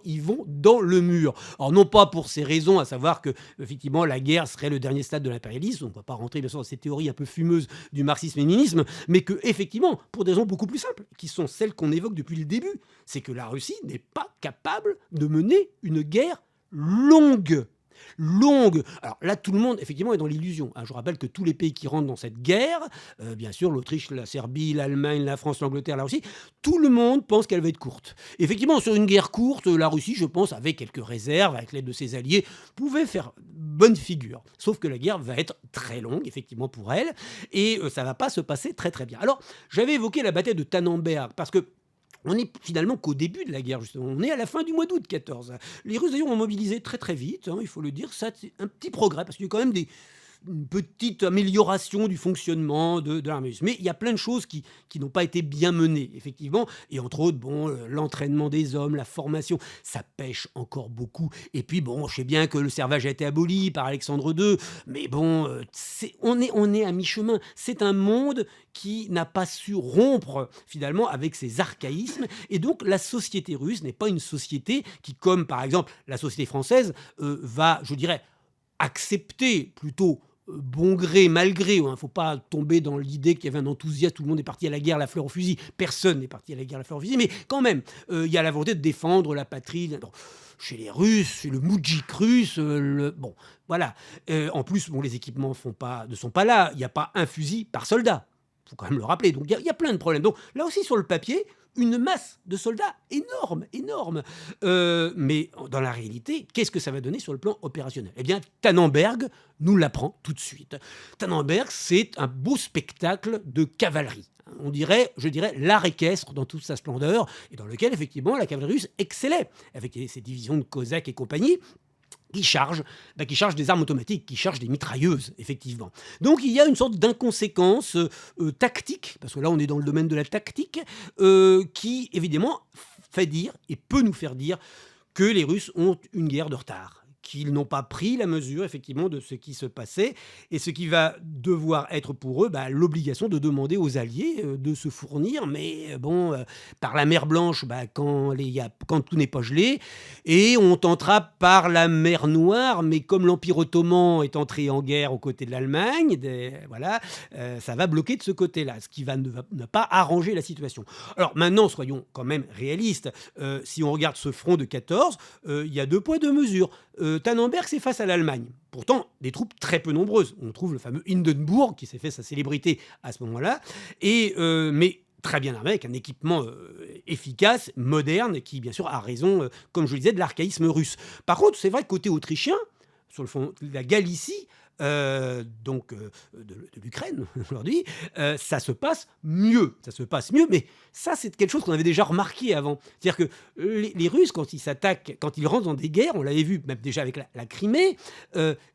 ils vont dans le mur. Alors non pas pour ces raisons, à savoir que effectivement la guerre serait le dernier stade de l'impérialisme, on ne va pas rentrer bien sûr dans ces théories un peu fumeuses du marxisme-léninisme, mais que effectivement, pour des raisons beaucoup plus simples, qui sont celles qu'on évoque depuis le début, c'est que la Russie n'est pas capable de mener une guerre longue. Alors là, tout le monde, effectivement, est dans l'illusion. Je rappelle que tous les pays qui rentrent dans cette guerre, bien sûr, l'Autriche, la Serbie, l'Allemagne, la France, l'Angleterre, la Russie, tout le monde pense qu'elle va être courte. Effectivement, sur une guerre courte, la Russie, je pense, avec quelques réserves, avec l'aide de ses alliés, pouvait faire bonne figure. Sauf que la guerre va être très longue, effectivement, pour elle, et ça ne va pas se passer très très bien. Alors, j'avais évoqué la bataille de Tannenberg, parce que on n'est finalement qu'au début de la guerre, justement. On est à la fin du mois d'août 14. Les Russes, d'ailleurs, ont mobilisé très très vite, il faut le dire. Ça, c'est un petit progrès, parce qu'il y a quand même une petite amélioration du fonctionnement de l'armée russe. Mais il y a plein de choses qui n'ont pas été bien menées, effectivement. Et entre autres, l'entraînement des hommes, la formation, ça pêche encore beaucoup. Et puis, je sais bien que le servage a été aboli par Alexandre II, mais on est à mi-chemin. C'est un monde qui n'a pas su rompre, finalement, avec ses archaïsmes. Et donc, la société russe n'est pas une société qui, comme par exemple la société française, va, je dirais, accepter plutôt bon gré, mal gré. Il ne faut pas tomber dans l'idée qu'il y avait un enthousiasme, tout le monde est parti à la guerre, la fleur au fusil. Personne n'est parti à la guerre, la fleur au fusil, mais quand même, il y a la volonté de défendre la patrie. Chez les Russes, chez le moudjik russe, voilà. En plus, les équipements ne sont pas là. Il n'y a pas un fusil par soldat. Il faut quand même le rappeler. Donc, il y a plein de problèmes. Donc, là aussi, sur le papier, une masse de soldats énorme. Mais dans la réalité, qu'est-ce que ça va donner sur le plan opérationnel ? Eh bien, Tannenberg nous l'apprend tout de suite. Tannenberg, c'est un beau spectacle de cavalerie. On dirait, je dirais, l'art équestre dans toute sa splendeur, et dans lequel, effectivement, la cavalerie russe excellait, avec ses divisions de Cosaques et compagnie, qui chargent des armes automatiques, qui chargent des mitrailleuses, effectivement. Donc il y a une sorte d'inconséquence tactique, parce que là on est dans le domaine de la tactique, qui évidemment fait dire, et peut nous faire dire, que les Russes ont une guerre de retard, qu'ils n'ont pas pris la mesure effectivement de ce qui se passait et ce qui va devoir être pour eux l'obligation de demander aux alliés de se fournir, mais bon, par la mer Blanche quand tout n'est pas gelé, et on tentera par la mer Noire, mais comme l'Empire ottoman est entré en guerre aux côtés de l'Allemagne, voilà, ça va bloquer de ce côté-là, ce qui ne pas arranger la situation. Alors maintenant, soyons quand même réalistes, si on regarde ce front de 14, il y a 2 poids 2 mesures. Tannenberg, c'est face à l'Allemagne. Pourtant, des troupes très peu nombreuses. On trouve le fameux Hindenburg, qui s'est fait sa célébrité à ce moment-là, mais très bien armé, avec un équipement efficace, moderne, qui, bien sûr, a raison, comme je le disais, de l'archaïsme russe. Par contre, c'est vrai que côté autrichien, sur le fond de la Galicie, de l'Ukraine aujourd'hui, ça se passe mieux. Ça se passe mieux, mais ça, c'est quelque chose qu'on avait déjà remarqué avant. C'est-à-dire que les Russes, quand ils s'attaquent, quand ils rentrent dans des guerres, on l'avait vu même déjà avec la Crimée,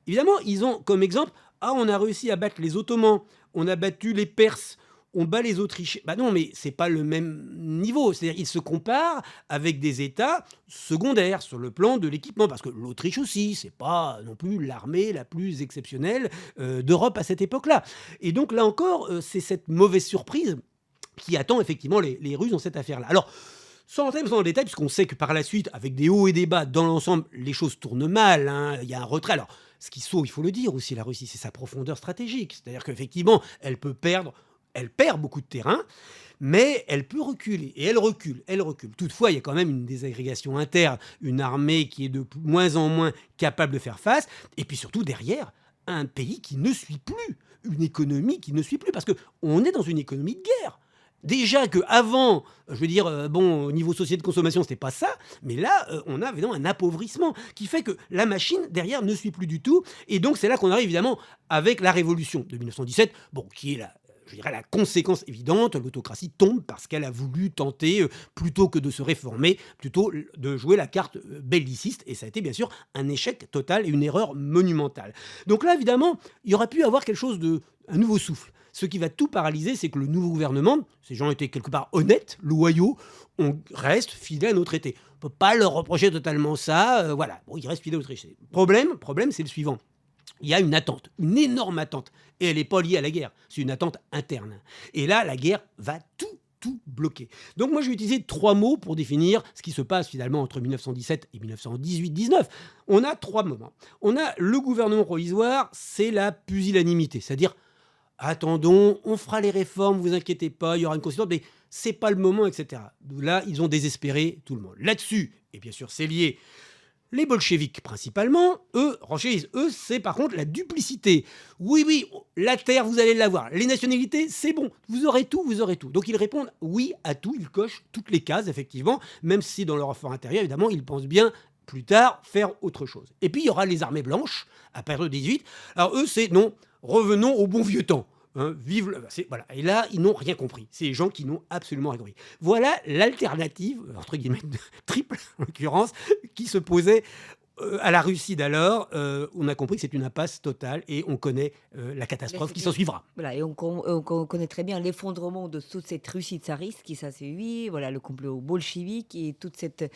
évidemment, ils ont comme exemple, on a réussi à battre les Ottomans, on a battu les Perses, on bat les Autrichiens. Non, mais c'est pas le même niveau. C'est-à-dire ils se comparent avec des États secondaires sur le plan de l'équipement, parce que l'Autriche aussi, c'est pas non plus l'armée la plus exceptionnelle d'Europe à cette époque-là. Et donc là encore, c'est cette mauvaise surprise qui attend effectivement les Russes dans cette affaire-là. Alors, sans entrer dans le détail, puisqu'on sait que par la suite, avec des hauts et des bas, dans l'ensemble, les choses tournent mal, hein, il y a un retrait. Alors, ce qui sauve, il faut le dire aussi, la Russie, c'est sa profondeur stratégique. C'est-à-dire qu'effectivement, elle perd beaucoup de terrain, mais elle peut reculer, et elle recule. Toutefois, il y a quand même une désagrégation interne, une armée qui est de moins en moins capable de faire face, et puis surtout derrière, un pays qui ne suit plus, une économie qui ne suit plus, parce qu'on est dans une économie de guerre. Déjà qu'avant, je veux dire, au niveau société de consommation, c'était pas ça, mais là, on a évidemment un appauvrissement qui fait que la machine, derrière, ne suit plus du tout, et donc c'est là qu'on arrive évidemment avec la révolution de 1917, qui est la conséquence évidente, l'autocratie tombe parce qu'elle a voulu tenter, plutôt que de se réformer, plutôt de jouer la carte belliciste, et ça a été bien sûr un échec total et une erreur monumentale. Donc là, évidemment, il y aurait pu avoir quelque chose un nouveau souffle. Ce qui va tout paralyser, c'est que le nouveau gouvernement, ces gens étaient quelque part honnêtes, loyaux, on reste fidèles à nos traités. On ne peut pas leur reprocher totalement ça, voilà. Ils restent fidèles aux traités. Problème, c'est le suivant. Il y a une attente, une énorme attente, et elle n'est pas liée à la guerre, c'est une attente interne. Et là, la guerre va tout bloquer. Donc moi, je vais utiliser 3 mots pour définir ce qui se passe finalement entre 1917 et 1918-19. On a 3 moments. On a le gouvernement provisoire, c'est la pusillanimité, c'est-à-dire attendons, on fera les réformes, vous inquiétez pas, il y aura une constituante, mais c'est pas le moment, etc. Là, ils ont désespéré tout le monde. Là-dessus, et bien sûr, c'est lié. Les bolcheviks, principalement, eux, renchérisent. Eux, c'est par contre la duplicité. Oui, la terre, vous allez l'avoir. Les nationalités, c'est bon. Vous aurez tout. Donc ils répondent oui à tout. Ils cochent toutes les cases, effectivement, même si dans leur effort intérieur, évidemment, ils pensent bien plus tard faire autre chose. Et puis, il y aura les armées blanches, à partir de 18. Alors eux, c'est non, revenons au bon vieux temps. Voilà. Et là, ils n'ont rien compris. C'est les gens qui n'ont absolument rien compris. Voilà l'alternative, entre guillemets, triple, en l'occurrence, qui se posait à la Russie d'alors. On a compris que c'est une impasse totale et on connaît la catastrophe qui s'en suivra. Voilà, et on connaît très bien l'effondrement de toute cette Russie tsariste qui s'est suivi, voilà, le complot bolchevique et tout cet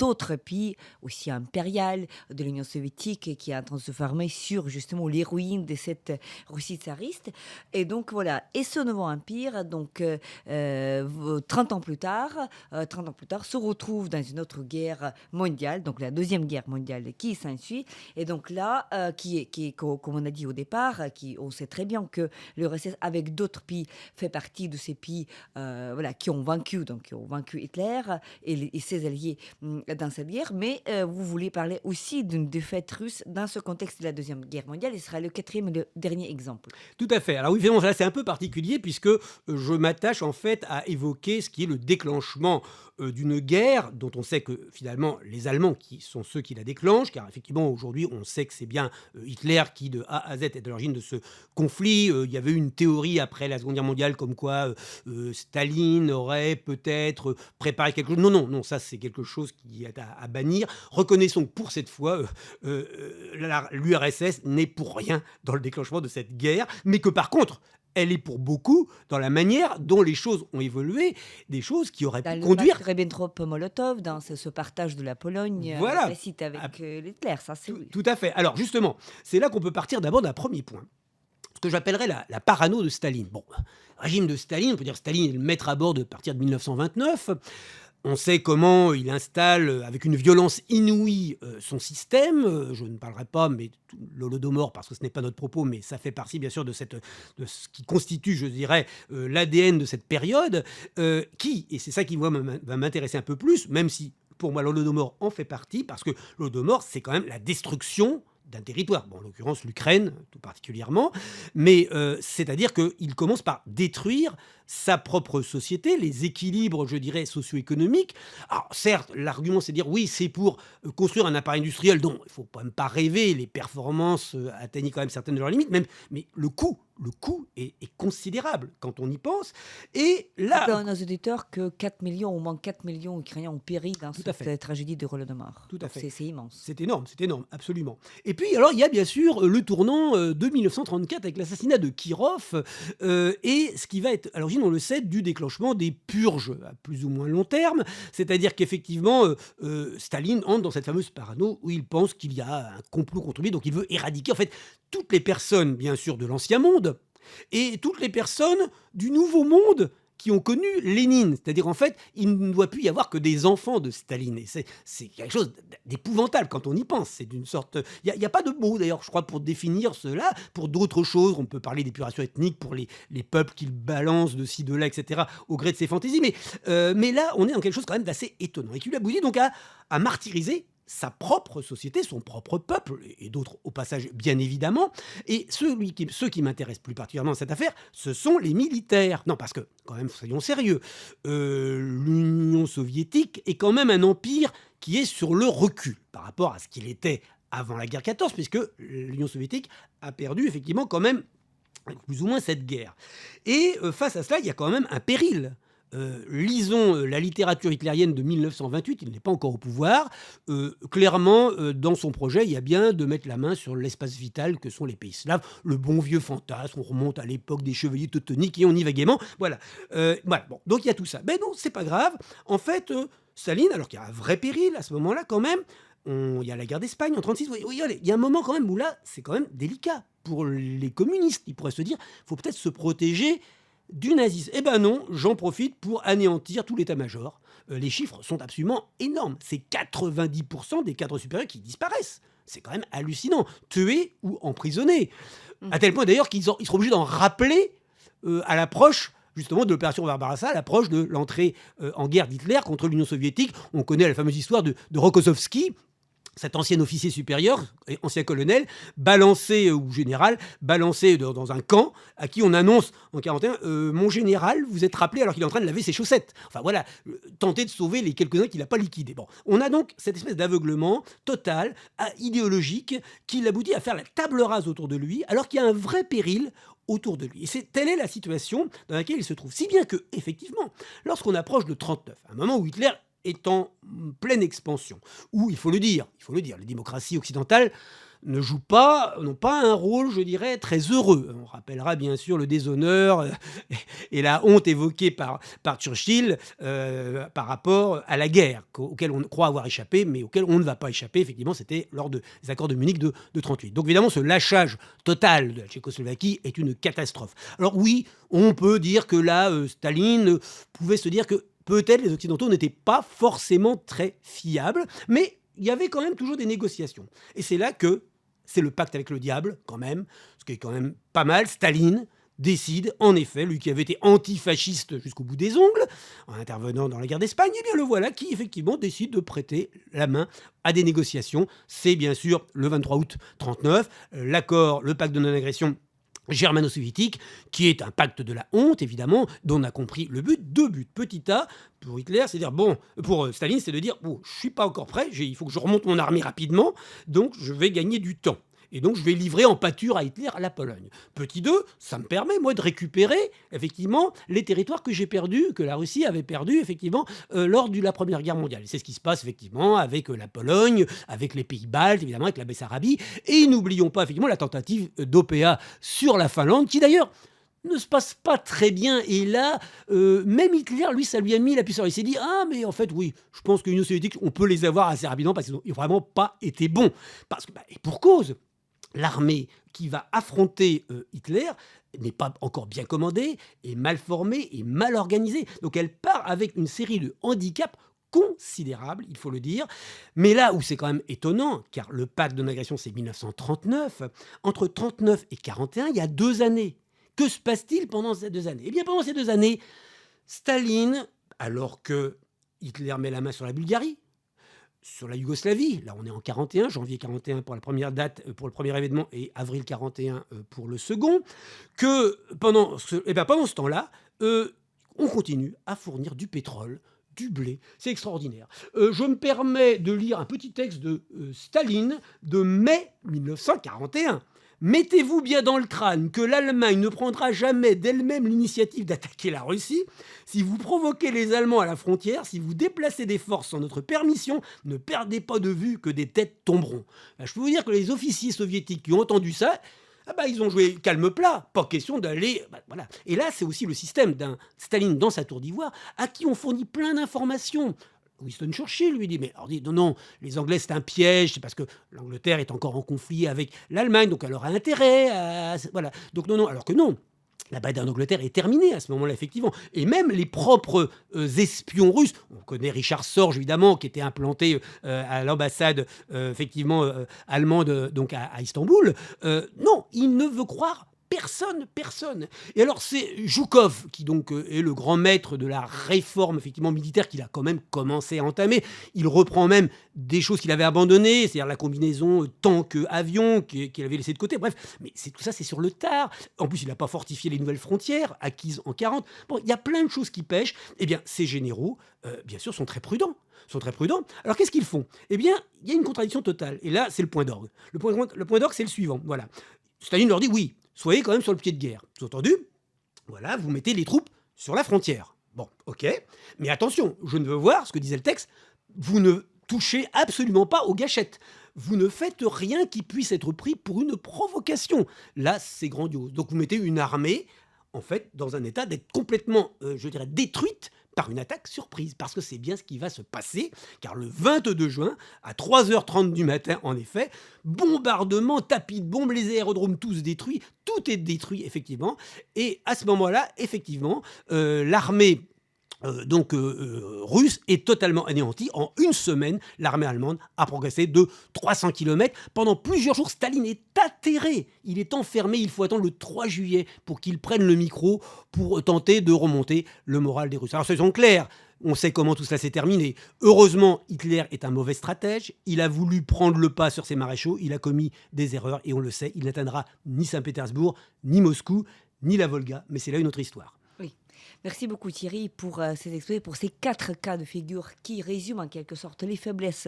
autre pays aussi impérial de l'Union soviétique qui est en train de se former sur justement les ruines de cette Russie tsariste. Et donc voilà, et ce nouveau empire, donc 30 ans plus tard, se retrouve dans une autre guerre mondiale, donc la Deuxième Guerre mondiale qui s'ensuit. Et donc là, comme on a dit au départ, on sait très bien que l'URSS, avec d'autres pays, fait partie de ces pays qui ont vaincu Hitler et ses alliés dans cette guerre. Mais vous voulez parler aussi d'une défaite russe dans ce contexte de la Deuxième Guerre mondiale. Et ce sera le 4e et le dernier exemple. Tout à fait. Alors oui, évidemment, là, c'est un peu particulier puisque je m'attache en fait à évoquer ce qui est le déclenchement d'une guerre dont on sait que finalement les Allemands qui sont ceux qui la déclenchent, car effectivement aujourd'hui on sait que c'est bien Hitler qui de A à Z est à l'origine de ce conflit. Il y avait eu une théorie après la Seconde Guerre mondiale comme quoi Staline aurait peut-être préparé quelque chose. Non, ça c'est quelque chose qui est à bannir. Reconnaissons que pour cette fois l'URSS n'est pour rien dans le déclenchement de cette guerre, mais que par contre elle est pour beaucoup dans la manière dont les choses ont évolué, des choses qui auraient Dans pu le conduire... pacte Ribbentrop-Molotov, dans ce partage de la Pologne, Voilà, tacite avec Hitler, ça c'est oui. tout à fait. Alors justement, c'est là qu'on peut partir d'abord d'un premier point, ce que j'appellerais la parano de Staline. Bon, régime de Staline, on peut dire Staline est le maître à bord à partir de 1929. On sait comment il installe avec une violence inouïe son système. Je ne parlerai pas mais l'Holodomor parce que ce n'est pas notre propos, mais ça fait partie bien sûr de ce qui constitue, je dirais, l'ADN de cette période, et c'est ça qui va m'intéresser un peu plus, même si pour moi l'Holodomor en fait partie, parce que l'Holodomor c'est quand même la destruction d'un territoire, bon, en l'occurrence l'Ukraine tout particulièrement, mais c'est-à-dire qu'il commence par détruire sa propre société, les équilibres, je dirais, socio-économiques. Alors certes, l'argument c'est de dire oui, c'est pour construire un appareil industriel dont il ne faut quand même pas rêver, les performances atteignent quand même certaines de leurs limites, même, mais le coût est considérable quand on y pense. Et là, Rappelons à nos auditeurs que 4 millions, au moins 4 millions d'Ukrainiens ont péri dans Tout à cette fait. tragédie de Holodomor. Tout à fait. C'est immense. C'est énorme, absolument. Et puis, alors, il y a bien sûr le tournant de 1934 avec l'assassinat de Kirov et ce qui va être, à l'origine, on le sait, du déclenchement des purges à plus ou moins long terme. C'est-à-dire qu'effectivement, Staline entre dans cette fameuse parano où il pense qu'il y a un complot contre lui, donc il veut éradiquer, en fait, toutes les personnes, bien sûr, de l'ancien monde et toutes les personnes du nouveau monde qui ont connu Lénine. C'est-à-dire, en fait, il ne doit plus y avoir que des enfants de Staline. Et c'est quelque chose d'épouvantable quand on y pense. C'est d'une sorte... Il n'y a pas de mot, d'ailleurs, je crois, pour définir cela. Pour d'autres choses, on peut parler d'épuration ethnique pour les peuples qu'il balance de ci, de là, etc., au gré de ses fantaisies. Mais là, on est dans quelque chose quand même d'assez étonnant. Et qui lui aboutit donc à martyriser sa propre société, son propre peuple, et d'autres au passage bien évidemment. Et ceux qui m'intéressent plus particulièrement dans cette affaire, ce sont les militaires. Non, parce que, quand même, soyons sérieux, l'Union soviétique est quand même un empire qui est sur le recul par rapport à ce qu'il était avant la guerre 14, puisque l'Union soviétique a perdu effectivement quand même plus ou moins cette guerre. Et face à cela, il y a quand même un péril. Lisons la littérature hitlérienne de 1928, il n'est pas encore au pouvoir. Clairement, dans son projet, il y a bien de mettre la main sur l'espace vital que sont les pays slaves. Le bon vieux fantasme, on remonte à l'époque des chevaliers teutoniques et on y va gaiement. Voilà. Bon. Donc il y a tout ça. Mais non, c'est pas grave. En fait, Staline, alors qu'il y a un vrai péril à ce moment-là quand même, il y a la guerre d'Espagne en 1936. Oui, il y a un moment quand même où là, c'est quand même délicat. Pour les communistes, ils pourraient se dire, il faut peut-être se protéger du nazisme. Eh ben non, j'en profite pour anéantir tout l'état-major. Les chiffres sont absolument énormes. C'est 90% des cadres supérieurs qui disparaissent. C'est quand même hallucinant. Tués ou emprisonnés. À tel point d'ailleurs qu'ils seront obligés d'en rappeler à l'approche justement de l'opération Barbarossa, à l'approche de l'entrée en guerre d'Hitler contre l'Union soviétique. On connaît la fameuse histoire de Rokossovski, cet ancien officier supérieur, ancien colonel, ou général, balancé dans un camp, à qui on annonce en 1941 mon général, vous êtes rappelé alors qu'il est en train de laver ses chaussettes. Enfin voilà, tenter de sauver les quelques-uns qu'il n'a pas liquidés. Bon, on a donc cette espèce d'aveuglement total, idéologique, qui l'aboutit à faire la table rase autour de lui, alors qu'il y a un vrai péril autour de lui. Et telle est la situation dans laquelle il se trouve. Si bien que, effectivement, lorsqu'on approche de 1939, un moment où Hitler est en pleine expansion, où, il faut le dire, les démocraties occidentales n'ont pas un rôle, je dirais, très heureux. On rappellera bien sûr le déshonneur et la honte évoquée par Churchill par rapport à la guerre, auquel on croit avoir échappé, mais auquel on ne va pas échapper. Effectivement, c'était lors des accords de Munich de 1938. Donc évidemment, ce lâchage total de la Tchécoslovaquie est une catastrophe. Alors oui, on peut dire que là, Staline pouvait se dire que peut-être les Occidentaux n'étaient pas forcément très fiables, mais il y avait quand même toujours des négociations. Et c'est là que c'est le pacte avec le diable, quand même, ce qui est quand même pas mal. Staline décide, en effet, lui qui avait été antifasciste jusqu'au bout des ongles, en intervenant dans la guerre d'Espagne, eh bien le voilà qui, effectivement, décide de prêter la main à des négociations. C'est bien sûr le 23 août 1939, l'accord, le pacte de non-agression germano-soviétique, qui est un pacte de la honte, évidemment, dont on a compris le but. Deux buts. Petit A, pour Hitler, c'est-à-dire, pour Staline, c'est de dire, je ne suis pas encore prêt, il faut que je remonte mon armée rapidement, donc je vais gagner du temps. Et donc, je vais livrer en pâture à Hitler, à la Pologne. Petit 2, ça me permet, moi, de récupérer, effectivement, les territoires que j'ai perdus, que la Russie avait perdus, effectivement, lors de la Première Guerre mondiale. Et c'est ce qui se passe, effectivement, avec la Pologne, avec les pays baltes, évidemment, avec la Bessarabie. Et n'oublions pas, effectivement, la tentative d'OPA sur la Finlande, qui, d'ailleurs, ne se passe pas très bien. Et là, même Hitler, lui, ça lui a mis la puce. Il s'est dit, ah, mais en fait, oui, je pense que l'Union soviétique, on peut les avoir assez rapidement parce qu'ils n'ont vraiment pas été bons. Parce que, et pour cause, l'armée qui va affronter Hitler n'est pas encore bien commandée, est mal formée, est mal organisée. Donc elle part avec une série de handicaps considérables, il faut le dire. Mais là où c'est quand même étonnant, car le pacte de non-agression c'est 1939, entre 39 et 41, il y a 2 années. Que se passe-t-il pendant ces 2 années? Eh bien pendant ces 2 années, Staline, alors que Hitler met la main sur la Bulgarie, sur la Yougoslavie, là on est en 41, janvier 41 pour la première date, pour le premier événement, et avril 41 pour le second, que pendant ce temps-là, on continue à fournir du pétrole, du blé, c'est extraordinaire. Je me permets de lire un petit texte de Staline de mai 1941. Mettez-vous bien dans le crâne que l'Allemagne ne prendra jamais d'elle-même l'initiative d'attaquer la Russie. Si vous provoquez les Allemands à la frontière, si vous déplacez des forces sans notre permission, ne perdez pas de vue que des têtes tomberont. Je peux vous dire que les officiers soviétiques qui ont entendu ça, ils ont joué calme plat, pas question d'aller... voilà. Et là, c'est aussi le système d'un Staline dans sa tour d'ivoire, à qui on fournit plein d'informations. Winston Churchill lui dit, mais alors dit, non, les Anglais c'est un piège, c'est parce que l'Angleterre est encore en conflit avec l'Allemagne, donc elle aura intérêt à... Voilà. Donc non, alors que non. La bataille d'Angleterre est terminée à ce moment-là, effectivement. Et même les propres espions russes, on connaît Richard Sorge, évidemment, qui était implanté à l'ambassade, effectivement, allemande, donc à Istanbul. Non, il ne veut croire personne. Et alors, c'est Zhukov, qui donc est le grand maître de la réforme, effectivement, militaire, qu'il a quand même commencé à entamer. Il reprend même des choses qu'il avait abandonnées, c'est-à-dire la combinaison tank-avion qu'il avait laissé de côté. Bref, mais tout ça, c'est sur le tard. En plus, il n'a pas fortifié les nouvelles frontières, acquises en 40. Bon, il y a plein de choses qui pêchent. Eh bien, ces généraux, bien sûr, sont très prudents. Alors, qu'est-ce qu'ils font? Eh bien, il y a une contradiction totale. Et là, c'est le point d'orgue. Le point d'orgue, c'est le suivant. Voilà. Staline leur dit, oui, soyez quand même sur le pied de guerre. Sous-entendu, voilà, vous mettez les troupes sur la frontière. Bon, ok. Mais attention, je ne veux voir, ce que disait le texte, vous ne touchez absolument pas aux gâchettes. Vous ne faites rien qui puisse être pris pour une provocation. Là, c'est grandiose. Donc, vous mettez une armée, en fait, dans un état d'être complètement, détruite par une attaque surprise, parce que c'est bien ce qui va se passer, car le 22 juin, à 3h30 du matin, en effet, bombardement, tapis de bombes, les aérodromes tous détruits, tout est détruit, effectivement, et à ce moment-là, effectivement, l'armée russe est totalement anéantie. En une semaine, l'armée allemande a progressé de 300 km. Pendant plusieurs jours, Staline est atterré. Il est enfermé. Il faut attendre le 3 juillet pour qu'il prenne le micro pour tenter de remonter le moral des Russes. Alors, soyons clairs. On sait comment tout cela s'est terminé. Heureusement, Hitler est un mauvais stratège. Il a voulu prendre le pas sur ses maréchaux. Il a commis des erreurs et on le sait. Il n'atteindra ni Saint-Pétersbourg, ni Moscou, ni la Volga. Mais c'est là une autre histoire. Oui. Merci beaucoup Thierry pour ces exposés, pour ces 4 cas de figure qui résument en quelque sorte les faiblesses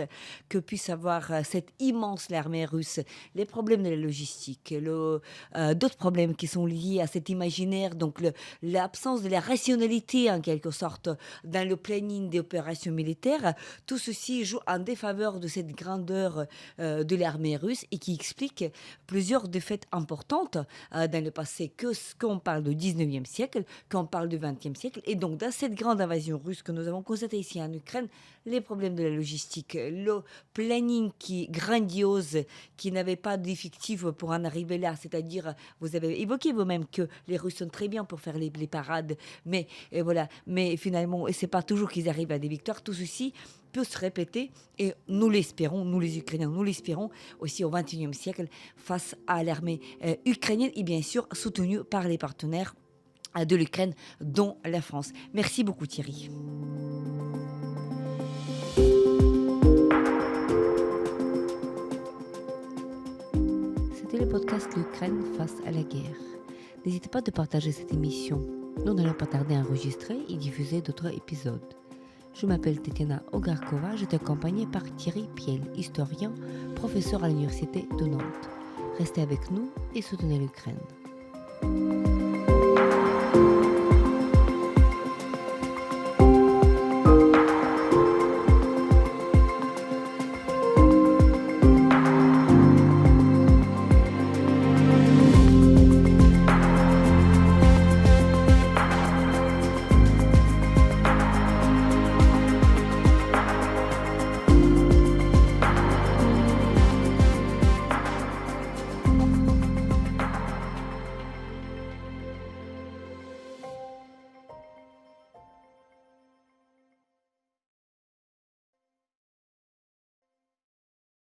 que puisse avoir cette immense armée russe, les problèmes de la logistique, d'autres problèmes qui sont liés à cet imaginaire, donc l'absence de la rationalité en quelque sorte dans le planning des opérations militaires. Tout ceci joue en défaveur de cette grandeur de l'armée russe et qui explique plusieurs défaites importantes dans le passé, qu'on parle du 19e siècle, qu'on parle du 20e siècle. Et donc, dans cette grande invasion russe que nous avons constatée ici en Ukraine, les problèmes de la logistique, le planning qui grandiose, qui n'avait pas d'effectifs pour en arriver là, c'est-à-dire, vous avez évoqué vous-même que les Russes sont très bien pour faire les parades, mais finalement, c'est pas toujours qu'ils arrivent à des victoires. Tout ceci peut se répéter et nous l'espérons, nous les Ukrainiens, nous l'espérons aussi au XXIe siècle face à l'armée ukrainienne et bien sûr soutenue par les partenaires de l'Ukraine, dont la France. Merci beaucoup Thierry. C'était le podcast L'Ukraine face à la guerre. N'hésitez pas de partager cette émission. Nous n'allons pas tarder à enregistrer et diffuser d'autres épisodes. Je m'appelle Tetiana Ogarkova, je suis accompagnée par Thierry Piel, historien, professeur à l'Université de Nantes. Restez avec nous et soutenez l'Ukraine.